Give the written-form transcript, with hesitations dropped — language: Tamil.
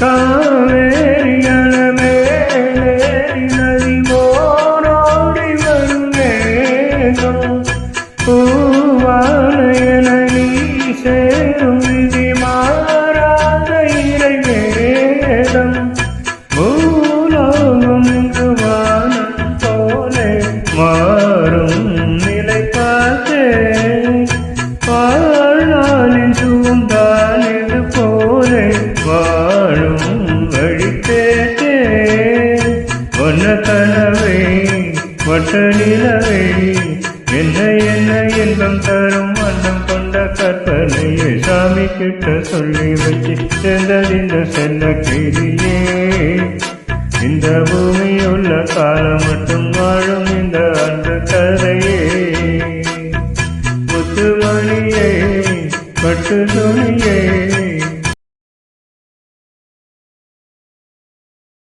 காவேரியான மேலேறி நதி போரோடி வரும் மேகம் பூவான என நீ சேரும் விதி மாறாத இறை வேதம் பூலோகம் இங்கு வானம் போலே மாறும் நிலை பார்த்தே வாழ்நாளின் சுகம்தான் இது போலே வாழும் வழி கேட்டே ஒன்ன கனவே வட்ட நிலவே என்ன என்ன இன்பம் தரும் வண்ணம் கொண்ட கற்பனையை சாமி கிட்ட சொல்லி வச்சு சென்றதிந்த செல்ல கிளியே இந்த பூமியுள்ள காலம் மட்டும் வாழும் இந்த அன்பு கதையே முத்துமணியே பட்டு துணியே